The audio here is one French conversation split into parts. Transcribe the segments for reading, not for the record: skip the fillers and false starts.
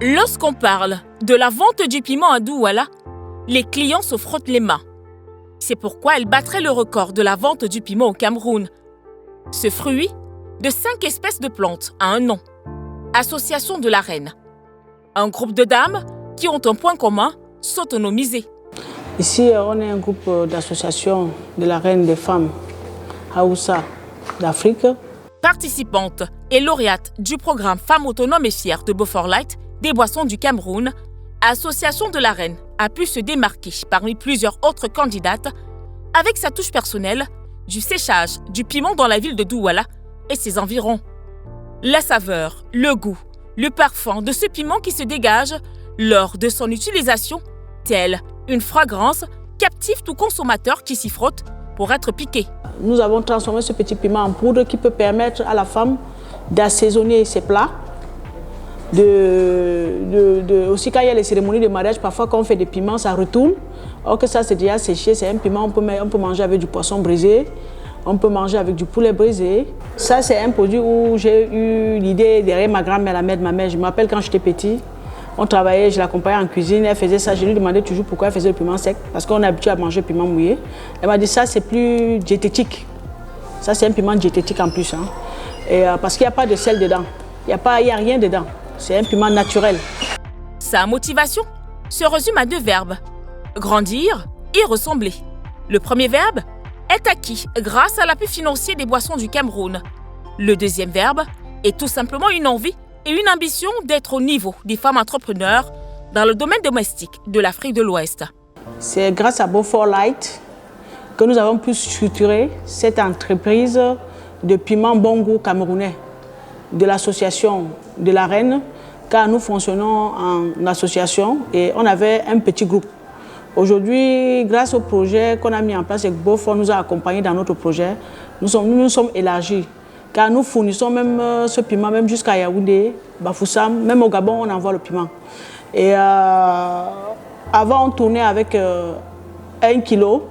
Lorsqu'on parle de la vente du piment à Douala, les clients se frottent les mains. C'est pourquoi elle battrait le record de la vente du piment au Cameroun. Ce fruit, de 5 espèces de plantes, a un nom. Association de la Reine. Un groupe de dames qui ont un point commun, s'autonomiser. Ici, on est un groupe d'associations de la Reine des femmes Haoussa d'Afrique. Participante et lauréate du programme Femmes autonomes et fières de Beaufort Light des boissons du Cameroun, Association de la Reine a pu se démarquer parmi plusieurs autres candidates avec sa touche personnelle du séchage du piment dans la ville de Douala et ses environs. La saveur, le goût, le parfum de ce piment qui se dégage lors de son utilisation, telle une fragrance, captive tout consommateur qui s'y frotte pour être piqué. Nous avons transformé ce petit piment en poudre qui peut permettre à la femme d'assaisonner ses plats. Aussi quand il y a les cérémonies de mariage, parfois quand on fait des piments, ça retourne. Or que ça c'est déjà séché, c'est un piment, on peut manger avec du poisson brisé, on peut manger avec du poulet brisé. Ça c'est un produit où j'ai eu l'idée derrière ma grand-mère, la mère de ma mère. Je me rappelle quand j'étais petit, on travaillait, je l'accompagnais en cuisine, elle faisait ça. Je lui demandais toujours pourquoi elle faisait le piment sec, parce qu'on est habitué à manger le piment mouillé. Elle m'a dit ça c'est plus diététique. Ça c'est un piment diététique en plus. Et, parce qu'il n'y a pas de sel dedans, il n'y a rien dedans. C'est un piment naturel. Sa motivation se résume à 2 verbes, grandir et ressembler. Le premier verbe est acquis grâce à l'appui financier des boissons du Cameroun. Le deuxième verbe est tout simplement une envie et une ambition d'être au niveau des femmes entrepreneurs dans le domaine domestique de l'Afrique de l'Ouest. C'est grâce à Beaufort Light que nous avons pu structurer cette entreprise de piment bon goût camerounais de l'association de la Reine, car nous fonctionnons en association et on avait un petit groupe. Aujourd'hui, grâce au projet qu'on a mis en place et que Beaufort nous a accompagnés dans notre projet, nous sommes élargis, car nous fournissons même ce piment même jusqu'à Yaoundé, Bafoussam, même au Gabon on envoie le piment. Et avant on tournait avec 1 kilo,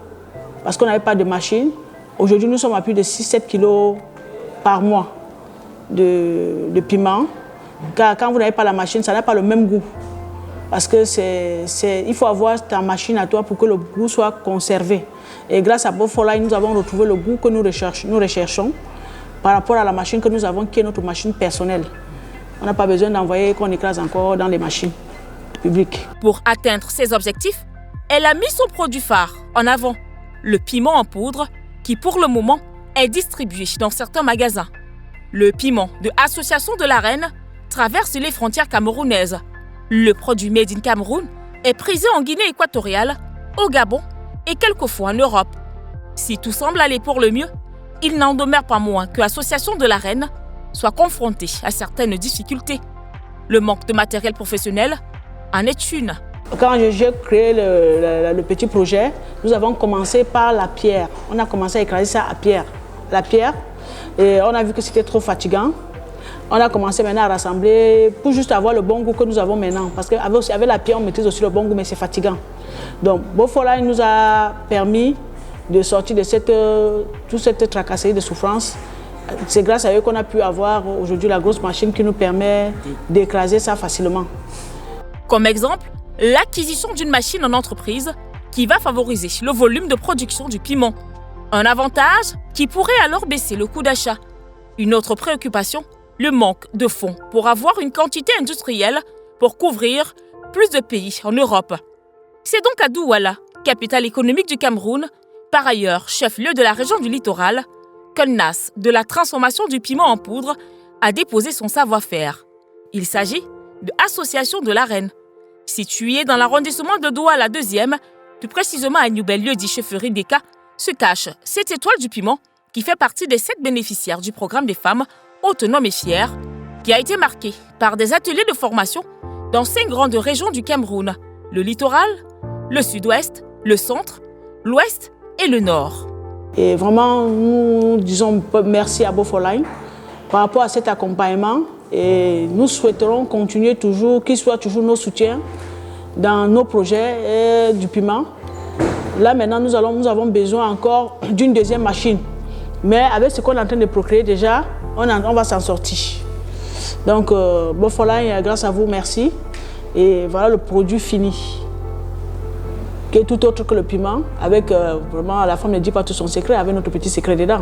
parce qu'on n'avait pas de machine. Aujourd'hui nous sommes à plus de 6-7 kilos par mois de piment, car quand vous n'avez pas la machine, ça n'a pas le même goût. Parce que il faut avoir ta machine à toi pour que le goût soit conservé. Et grâce à Beaufort Light, nous avons retrouvé le goût que nous recherchons par rapport à la machine que nous avons, qui est notre machine personnelle. On n'a pas besoin d'envoyer qu'on écrase encore dans les machines publiques. Pour atteindre ses objectifs, elle a mis son produit phare en avant, le piment en poudre, qui pour le moment est distribué dans certains magasins. Le piment de Association de la Reine traverse les frontières camerounaises. Le produit Made in Cameroun est prisé en Guinée équatoriale, au Gabon et quelquefois en Europe. Si tout semble aller pour le mieux, il n'en demeure pas moins que l'Association de la Reine soit confrontée à certaines difficultés. Le manque de matériel professionnel en est une. Quand j'ai créé le petit projet, nous avons commencé par la pierre. On a commencé à écraser ça à pierre. La pierre. Et on a vu que c'était trop fatigant. On a commencé maintenant à rassembler pour juste avoir le bon goût que nous avons maintenant. Parce qu'avec la pierre, on maîtrise aussi le bon goût, mais c'est fatigant. Donc, Beaufort Light nous a permis de sortir de toute cette tracasserie de souffrance. C'est grâce à eux qu'on a pu avoir aujourd'hui la grosse machine qui nous permet d'écraser ça facilement. Comme exemple, l'acquisition d'une machine en entreprise qui va favoriser le volume de production du piment. Un avantage qui pourrait alors baisser le coût d'achat. Une autre préoccupation, le manque de fonds pour avoir une quantité industrielle pour couvrir plus de pays en Europe. C'est donc à Douala, capitale économique du Cameroun, par ailleurs chef-lieu de la région du littoral, qu'Elnas de la transformation du piment en poudre a déposé son savoir-faire. Il s'agit de Association de la Reine. Située dans l'arrondissement de Douala 2e, plus précisément à Noubel-lieu-dit chefferie d'Eka, se cache cette étoile du piment qui fait partie des 7 bénéficiaires du programme des femmes autonomes et fières, qui a été marqué par des ateliers de formation dans 5 grandes régions du Cameroun, le littoral, le sud-ouest, le centre, l'ouest et le nord. Et vraiment, nous disons merci à Beaufort Light par rapport à cet accompagnement et nous souhaiterons continuer toujours, qu'il soit toujours nos soutiens dans nos projets du piment. Là maintenant, nous avons besoin encore d'une deuxième machine. Mais avec ce qu'on est en train de procréer déjà, on va s'en sortir. Donc, Beaufort Light, grâce à vous, merci. Et voilà le produit fini, qui est tout autre que le piment, avec vraiment, la femme ne dit pas tout son secret, avec notre petit secret dedans.